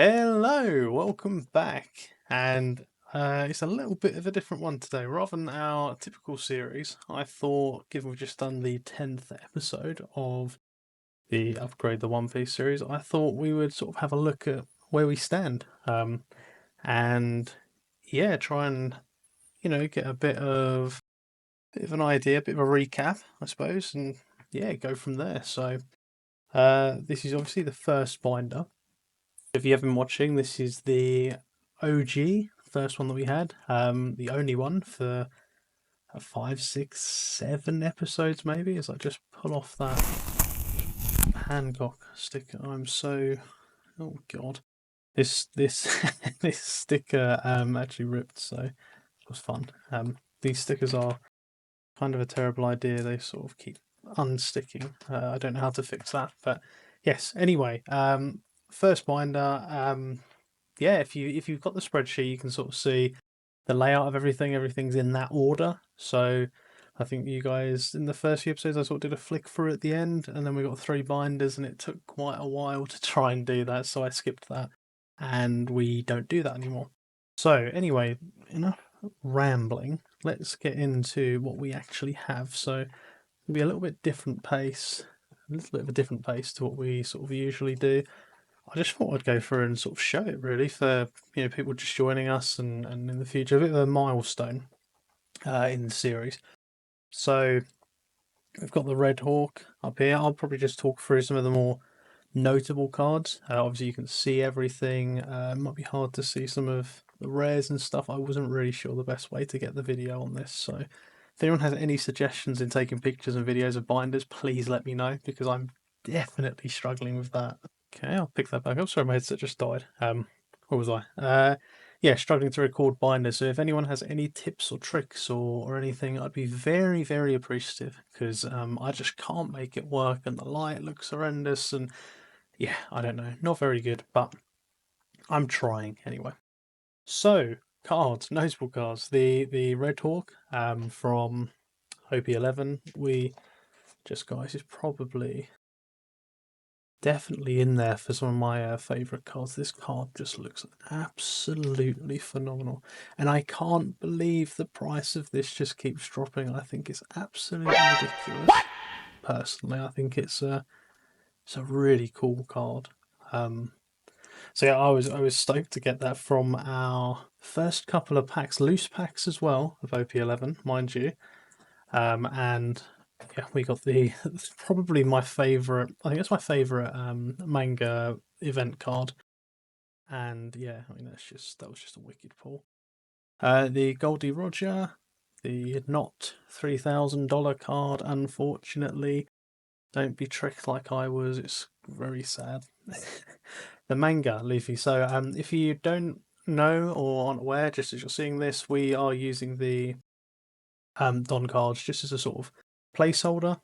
Hello, welcome back. And it's a little bit of a different one today. Rather than our typical series, I thought, given we've just done the 10th episode of the Upgrade the One Piece series, I thought we would sort of have a look at where we stand. And yeah, try and, get a bit of an idea, a bit of a recap, I suppose, and yeah, go from there. So this is obviously the first binder. If you have been watching, this is the OG first one that we had, the only one for 5, 6, 7 episodes maybe. As I just pull off that Hancock sticker, I'm so oh god, this this sticker actually ripped, so it was fun. These stickers are kind of a terrible idea. They sort of keep unsticking. I don't know how to fix that, but yes. Anyway, first binder. Yeah, if you've got the spreadsheet, you can sort of see the layout of everything. Everything's in that order. So I think you guys in the first few episodes, I sort of did a flick through at the end, and then we got 3 binders, and it took quite a while to try and do that. So I skipped that, and we don't do that anymore. So anyway, enough rambling. Let's get into what we actually have. So it'll be a little bit different pace, a little bit of a different pace to what we sort of usually do. I just thought I'd go through and sort of show it really for people just joining us and in the future, a bit of a milestone in the series. So we've got the Red Hawk up here. I'll probably just talk through some of the more notable cards. Obviously, you can see everything. It might be hard to see some of the rares and stuff. I wasn't really sure the best way to get the video on this. So if anyone has any suggestions in taking pictures and videos of binders, please let me know because I'm definitely struggling with that. Okay, I'll pick that back up. Sorry, my headset just died. Where was I? Yeah, struggling to record binders. So if anyone has any tips or tricks or anything, I'd be very, very appreciative because I just can't make it work and the light looks horrendous and yeah, I don't know, not very good, but I'm trying anyway. So cards, notable cards. The Red Hawk from OP11. We just guys is probably definitely in there for some of my favourite cards. This card just looks absolutely phenomenal, and I can't believe the price of this just keeps dropping. I think it's absolutely ridiculous. Personally, I think it's a really cool card. So yeah, I was stoked to get that from our first couple of packs, loose packs as well of OP11, mind you. And yeah, we got the probably my favorite. I think it's my favorite manga event card. And yeah, I mean that was just a wicked pull. The Goldie Roger, the not $3,000 card, unfortunately. Don't be tricked like I was. It's very sad. The manga, Luffy. So, if you don't know or aren't aware, just as you're seeing this, we are using the Don cards just as a sort of placeholder.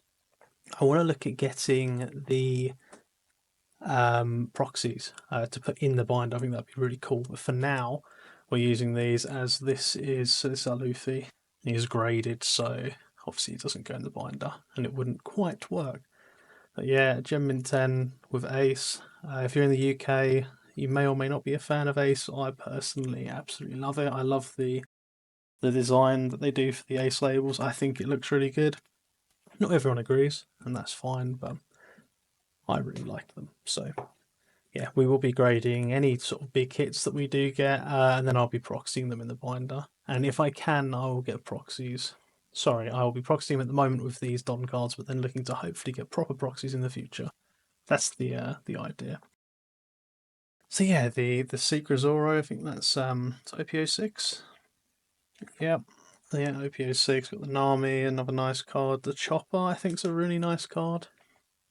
I want to look at getting the proxies to put in the binder. I think that'd be really cool. But for now, we're using these as this is our Luffy. He is graded, so obviously it doesn't go in the binder, and it wouldn't quite work. But yeah, Gem Mint 10 with Ace. If you're in the UK, you may or may not be a fan of Ace. I personally absolutely love it. I love the design that they do for the Ace labels. I think it looks really good. Not everyone agrees, and that's fine, but I really like them. So yeah, we will be grading any sort of big hits that we do get, and then I'll be proxying them in the binder. And if I can, I will get proxies. Sorry, I will be proxying at the moment with these Don cards, but then looking to hopefully get proper proxies in the future. That's the idea. So yeah, the Secret Zoro, I think that's OPO6. Yep. Yeah, OPO6, got the Nami, another nice card. The Chopper, I think, is a really nice card.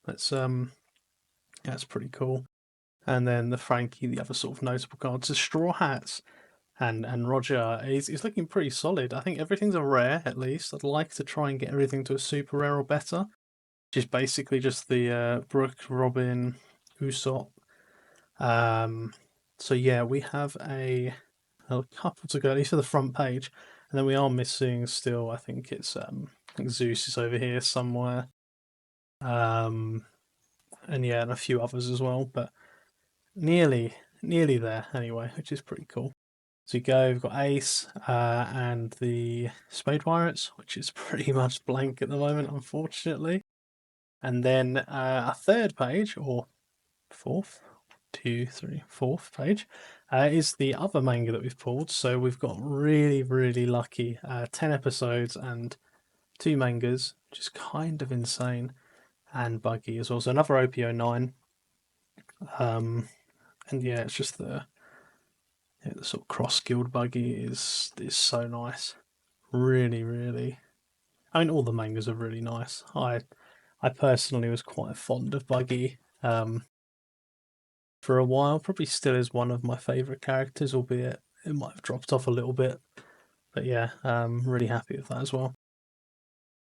That's pretty cool. And then the Frankie, the other sort of notable cards. The Straw Hats and Roger is looking pretty solid. I think everything's a rare at least. I'd like to try and get everything to a super rare or better. Which is basically just the Brooke, Robin, Usopp. So yeah, we have a couple to go, at least for the front page. And then we are missing still, I think it's I think Zeus is over here somewhere. And yeah, and a few others as well, but nearly nearly there anyway, which is pretty cool. So we've got Ace and the Spade Pirates, which is pretty much blank at the moment, unfortunately. And then a third page, or fourth, fourth page, is the other manga that we've pulled. So we've got really, really lucky. 10 episodes and 2 mangas, which is kind of insane, and buggy as well. So another OPO9. And yeah, it's just the sort of cross guild buggy is so nice. Really, really. I mean, all the mangas are really nice. I personally was quite fond of Buggy for a while. Probably still is one of my favourite characters, albeit it might have dropped off a little bit. But yeah, really happy with that as well.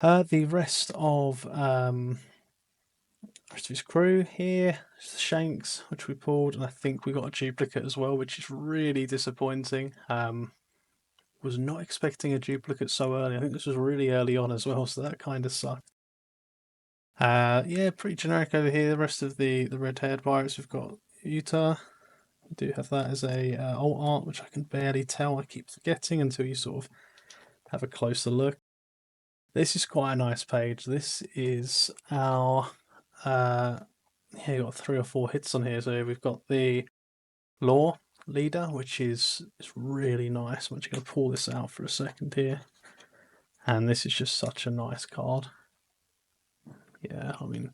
The rest of his crew here, Shanks, which we pulled, and I think we got a duplicate as well, which is really disappointing. Was not expecting a duplicate so early. I think this was really early on as well, so that kind of sucked. Yeah, pretty generic over here. The rest of the red-haired pirates, we've got Utah. We do have that as a alt art, which I can barely tell. I keep forgetting until you sort of have a closer look. This is quite a nice page. This is our yeah, you got 3 or 4 hits on here. So we've got the law leader, which is really nice. I'm actually going to pull this out for a second here, and this is just such a nice card. Yeah, I mean,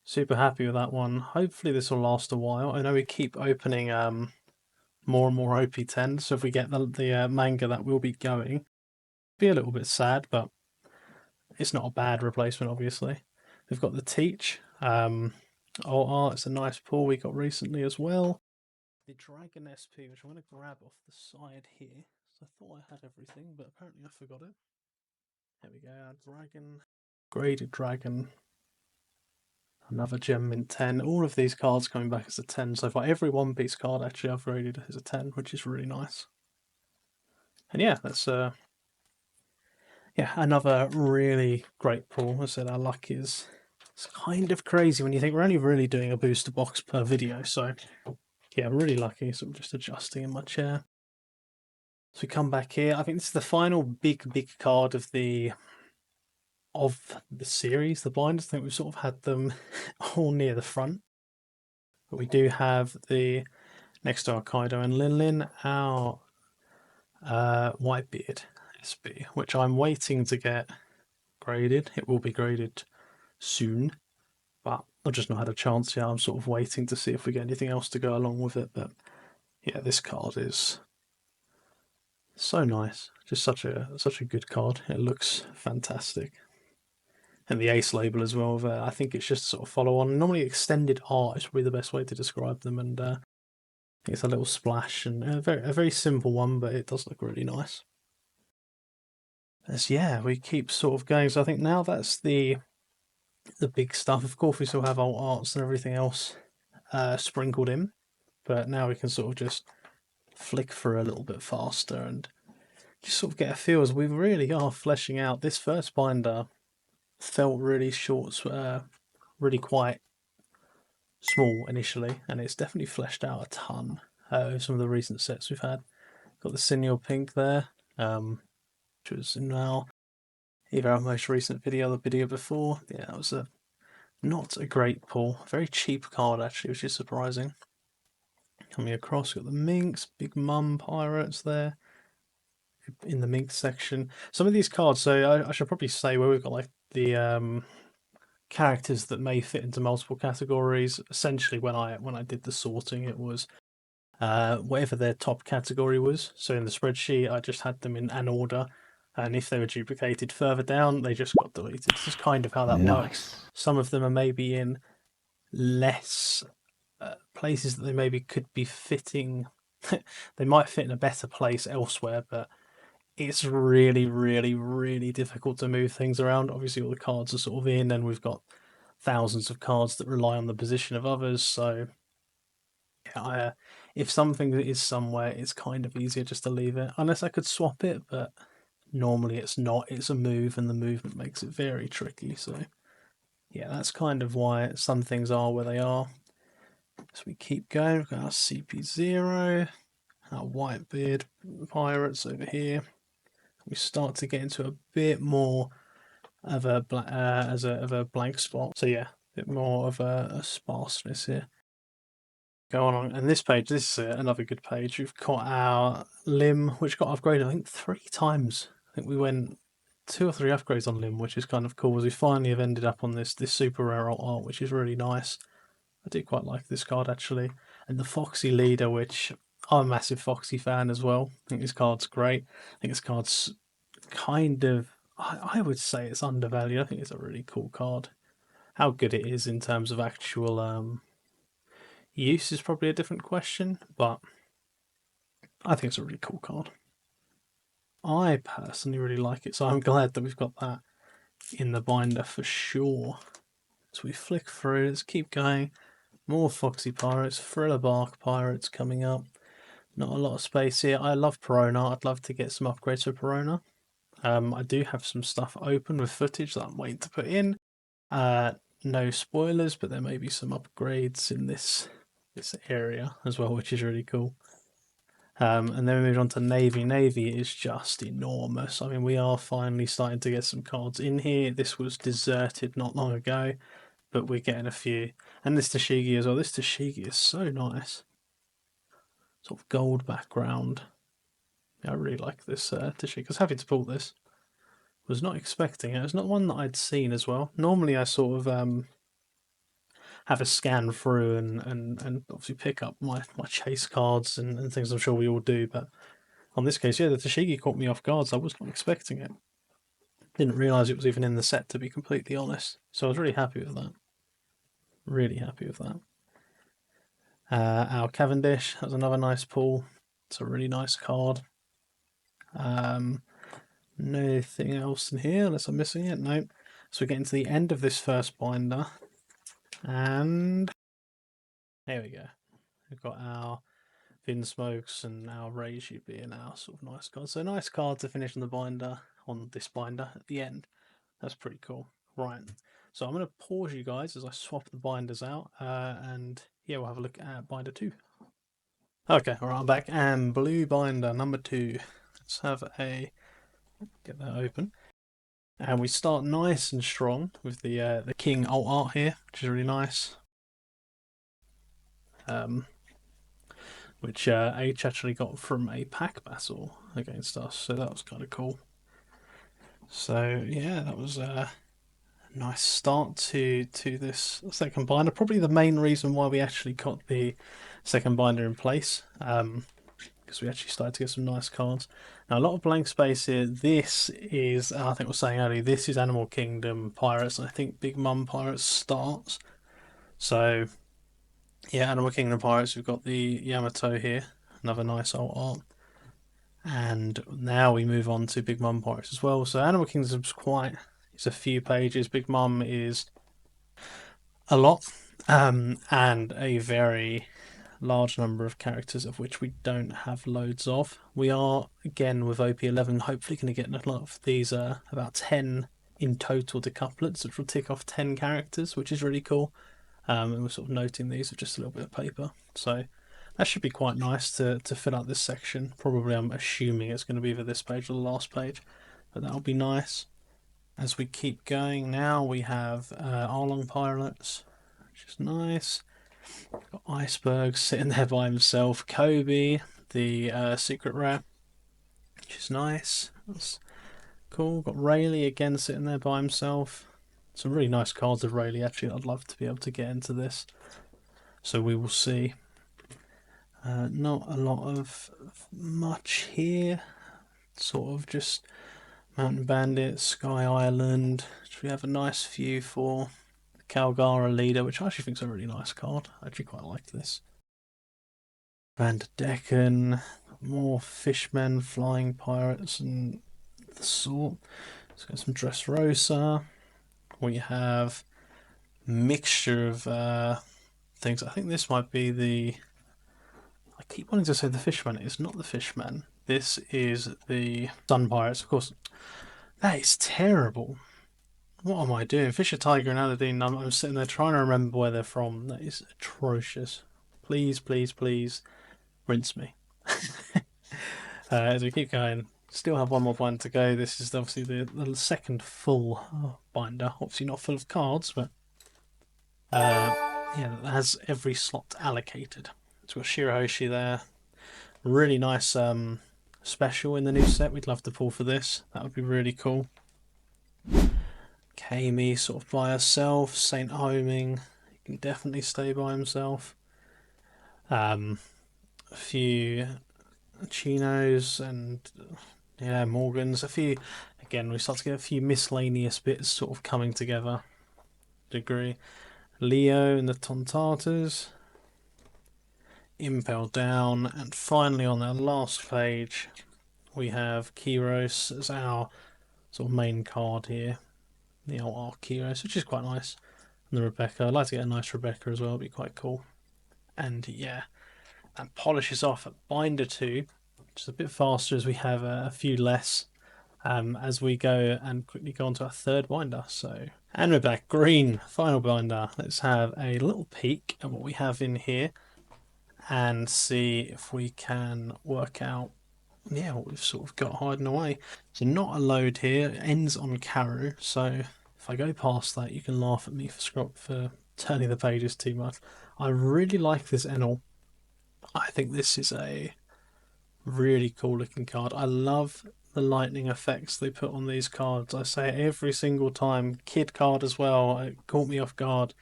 super happy with that one. Hopefully this will last a while. I know we keep opening more and more OP10, so if we get the manga that will be going, be a little bit sad, but it's not a bad replacement, obviously. We've got the Teach. It's a nice pull we got recently as well. The Dragon SP, which I'm going to grab off the side here. So I thought I had everything, but apparently I forgot it. There we go, Dragon. Graded Dragon. Another Gem Mint 10. All of these cards coming back as a 10 so far. Every One Piece card actually I've rated as a 10, which is really nice. And yeah, that's another really great pull. As I said, our luck is it's kind of crazy when you think we're only really doing a booster box per video. So yeah, really lucky. So I'm just adjusting in my chair. So we come back here. I think this is the final big card of the series, the binders. I think we've sort of had them all near the front. But we do have the next to our Kaido and Lin, our Whitebeard SB, which I'm waiting to get graded. It will be graded soon, but I've just not had a chance yet. I'm sort of waiting to see if we get anything else to go along with it. But yeah, this card is so nice. Just such a good card. It looks fantastic. And the Ace label as well. I think it's just sort of follow on. Normally, extended art is probably the best way to describe them, and it's a little splash and a very simple one, but it does look really nice. Yeah, we keep sort of going. So I think now that's the big stuff. Of course, we still have alt arts and everything else sprinkled in, but now we can sort of just flick through a little bit faster and just sort of get a feel as we really are fleshing out. This first binder felt really short, really quite small initially, and it's definitely fleshed out a ton. Some of the recent sets we've had. Got the Senior Pink there, which was now either our most recent video or the video before. Yeah, that was not a great pull. Very cheap card actually, which is surprising. Coming across, got the Minx, Big Mum Pirates there in the Minx section. Some of these cards, so I should probably say where we've got like the characters that may fit into multiple categories. Essentially, when I did the sorting, it was whatever their top category was. So in the spreadsheet, I just had them in an order, and if they were duplicated further down, they just got deleted. This is kind of how that works. Some of them are maybe in less places that they maybe could be fitting. They might fit in a better place elsewhere, but it's really, really, really difficult to move things around. Obviously, all the cards are sort of in, and we've got thousands of cards that rely on the position of others. So, yeah, if something is somewhere, it's kind of easier just to leave it, unless I could swap it. But normally, it's not. It's a move, and the movement makes it very tricky. So, yeah, that's kind of why some things are where they are. So we keep going. We've got our CP0, our Whitebeard pirates over here. We start to get into a bit more of a blank spot. So yeah, a bit more of a sparseness here. Go on, and this page, this is another good page. We've got our Lim, which got upgraded, I think 3 times. I think we went 2 or 3 upgrades on Lim, which is kind of cool. As we finally have ended up on this super rare art, which is really nice. I do quite like this card actually, and the Foxy Leader, which I'm a massive Foxy fan as well. I think this card's great. I think this card's kind of, I would say it's undervalued. I think it's a really cool card. How good it is in terms of actual use is probably a different question, but I think it's a really cool card. I personally really like it, so I'm glad that we've got that in the binder for sure. So we flick through, let's keep going. More Foxy Pirates, Thriller Bark Pirates coming up. Not a lot of space here. I love Perona. I'd love to get some upgrades for Perona. I do have some stuff open with footage that I'm waiting to put in. No spoilers, but there may be some upgrades in this area as well, which is really cool. And then we moved on to Navy. Navy is just enormous. I mean, we are finally starting to get some cards in here. This was deserted not long ago, but we're getting a few. And this Tashigi as well. This Tashigi is so nice. Sort of gold background. Yeah, I really like this Tashigi. I was happy to pull this. Was not expecting it. It's not one that I'd seen as well. Normally I sort of have a scan through and obviously pick up my chase cards and things I'm sure we all do, but on this case, yeah, the Tashigi caught me off guard, so I was not expecting it. Didn't realise it was even in the set, to be completely honest. So I was really happy with that. Really happy with that. Our Cavendish, that was another nice pull. It's a really nice card. Nothing else in here, unless I'm missing it. Nope. So we're getting to the end of this first binder. And there we go. We've got our Vinsmokes and our Reiju being our sort of nice cards. So nice card to finish on the binder, on this binder at the end. That's pretty cool. Right. So I'm going to pause you guys as I swap the binders out, and yeah, we'll have a look at binder 2. Okay, all right, I'm back, and blue binder number 2. Let's have a get that open, and we start nice and strong with the King alt art here, which is really nice. Which H actually got from a pack battle against us, so that was kind of cool. So yeah, that was a nice start to this second binder. Probably the main reason why we actually got the second binder in place, because we actually started to get some nice cards. Now a lot of blank space here. This is, I think I was saying earlier, this is Animal Kingdom Pirates, and I think Big Mum Pirates starts. So yeah, Animal Kingdom Pirates, we've got the Yamato here, another nice old art. And now we move on to Big Mum Pirates as well. So Animal Kingdom's it's a few pages. Big Mum is a lot, and a very large number of characters of which we don't have loads of. We are, again, with OP11, hopefully going to get a lot of these, about 10 in total decouplets, which will tick off 10 characters, which is really cool. And we're sort of noting these with just a little bit of paper. So that should be quite nice to fill out this section. Probably I'm assuming it's going to be either this page or the last page, but that'll be nice. As we keep going now, we have Arlong Pirates, which is nice. Got Iceberg sitting there by himself. Kobe, the secret rare, which is nice. That's cool. Got Rayleigh again sitting there by himself. Some really nice cards of Rayleigh, actually. I'd love to be able to get into this. So we will see. Not a lot of much here. Sort of just Mountain Bandit, Sky Island, which we have a nice few for. The Calgara Leader, which I actually think is a really nice card. I actually quite like this. Vanderdecken, more Fishmen, Flying Pirates, and the sort. Let's get some Dressrosa. We have mixture of things. I think this might be the. I keep wanting to say the Fishman. It's not the Fishman. This is the Sun Pirates, of course. That is terrible. What am I doing? Fisher Tiger and Aladdin. I'm sitting there trying to remember where they're from. That is atrocious. please, please, please rinse me. As we keep going, still have one more binder to go. This is obviously the second full binder. Obviously not full of cards, but yeah, it has every slot allocated. It's got Shirahoshi there. Really nice special in the new set. We'd love to pull for this. That would be really cool. Kami sort of by herself. Saint Homing, he can definitely stay by himself. A few Chinos and yeah, Morgans. A few. Again, we start to get a few miscellaneous bits sort of coming together. Degree. Leo and the Tontatas. Impel down, and finally on our last page we have Kyros as our sort of main card here. The old Arc Kyros, which is quite nice. And the Rebecca. I'd like to get a nice Rebecca as well, it'd be quite cool. And yeah, that polishes off at binder 2, which is a bit faster as we have a few less as we go and quickly go on to our third binder. So, and we're back. Green, final binder. Let's have a little peek at what we have in here and see if we can work out what we've sort of got hiding away. So not a load here, it ends on Karu, so if I go past that you can laugh at me for turning the pages too much. I really like this Enel. I think this is a really cool looking card. I love the lightning effects they put on these cards. I say it every single time. Kid card as well, it caught me off guard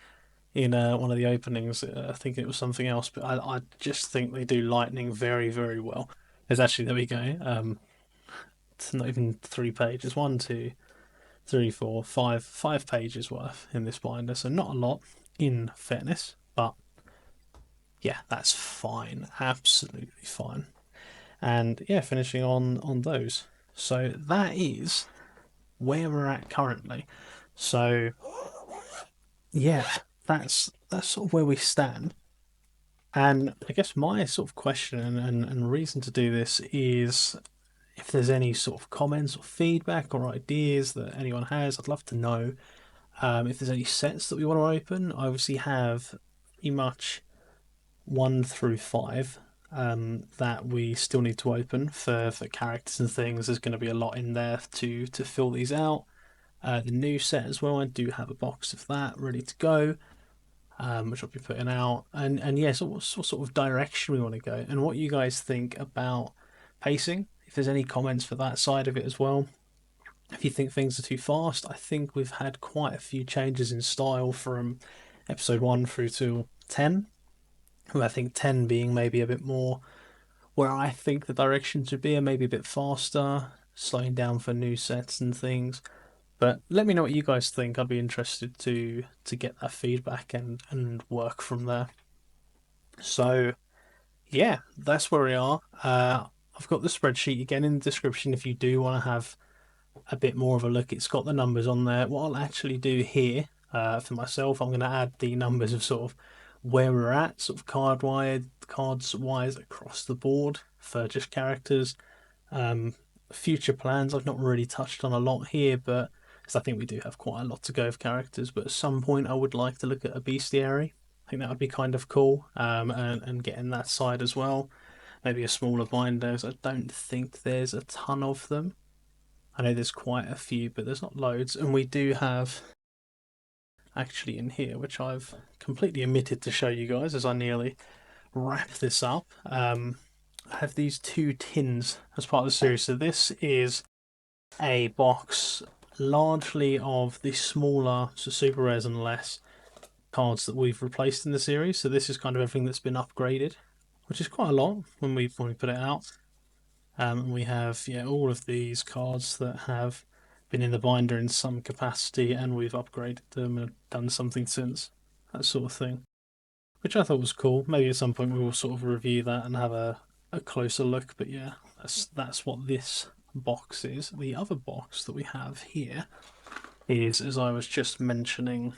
in one of the openings. I think it was something else, but I just think they do lightning very, very well. There's actually, there we go. It's not even 3 pages. 1, 2, 3, 4, 5 pages worth in this binder, so not a lot in fairness, but yeah, that's fine, absolutely fine. And yeah, finishing on those. So that is where we're at currently. So yeah, that's sort of where we stand. And I guess my sort of question and reason to do this is if there's any sort of comments or feedback or ideas that anyone has, I'd love to know. If there's any sets that we want to open, I obviously have pretty much 1 through 5 that we still need to open for characters and things. There's going to be a lot in there to fill these out. The new set as well, I do have a box of that ready to go. Which I'll be putting out, and yeah, so what sort of direction we want to go, and what you guys think about pacing. If there's any comments for that side of it as well. If you think things are too fast, I think we've had quite a few changes in style from episode 1 through to 10. I think 10 being maybe a bit more where I think the direction should be, and maybe a bit faster, slowing down for new sets and things. But let me know what you guys think. I'd be interested to get that feedback and work from there. So yeah, that's where we are. I've got the spreadsheet again in the description if you do want to have a bit more of a look. It's got the numbers on there. What I'll actually do here for myself, I'm going to add the numbers of sort of where we're at, sort of cards wise across the board for just characters. Future plans I've not really touched on a lot here, but because I think we do have quite a lot to go of characters. But at some point I would like to look at a bestiary. I think that would be kind of cool, and getting that side as well. Maybe a smaller binders. I don't think there's a ton of them. I know there's quite a few, but there's not loads. And we do have actually in here, which I've completely omitted to show you guys as I nearly wrap this up. I have these 2 tins as part of the series. So this is a box largely of the smaller, so super rares and less cards that we've replaced in the series. So this is kind of everything that's been upgraded, which is quite a lot when we put it out. And we have all of these cards that have been in the binder in some capacity, and we've upgraded them and done something since, that sort of thing, which I thought was cool. Maybe at some point we will sort of review that and have a closer look. But yeah, that's what this box is. The other box that we have here is, as I was just mentioning,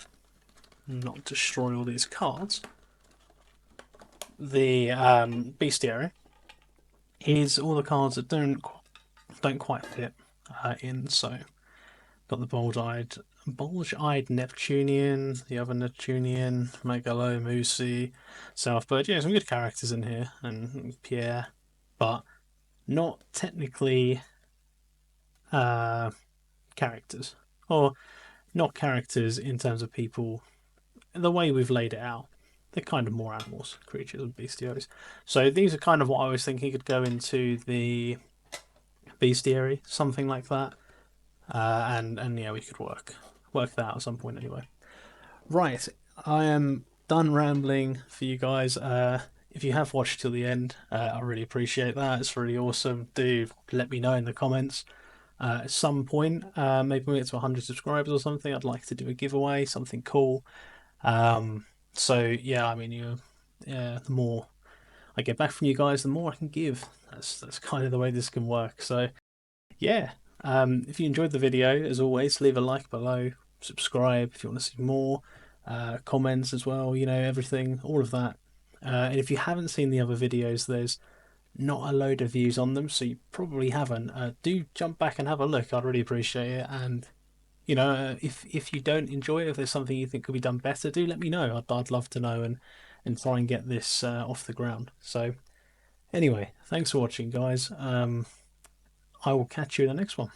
not destroy all these cards. The bestiary is all the cards that don't quite fit in. So got the bold-eyed bulge-eyed Neptunian, the other Neptunian, Megalo, Moosey, Southbird. Yeah, some good characters in here, and Pierre, but not technically uh, characters, or not characters in terms of people. The way we've laid it out, they're kind of more animals, creatures, and bestiaries. So these are kind of what I was thinking could go into the bestiary, something like that. And yeah, we could work that out at some point anyway. Right, I am done rambling for you guys. If you have watched till the end, I really appreciate that. It's really awesome. Do let me know in the comments. At some point, maybe when we get to 100 subscribers or something, I'd like to do a giveaway, something cool. So yeah, I mean, the more I get back from you guys, the more I can give. That's kind of the way this can work. So yeah, if you enjoyed the video, as always, leave a like below, subscribe if you want to see more, comments as well. You know, everything, all of that. And if you haven't seen the other videos, there's not a load of views on them, so you probably haven't. Do jump back and have a look. I'd really appreciate it. And you know, if you don't enjoy it, if there's something you think could be done better, do let me know. I'd love to know and try and get this off the ground. So anyway, thanks for watching, guys. I will catch you in the next one.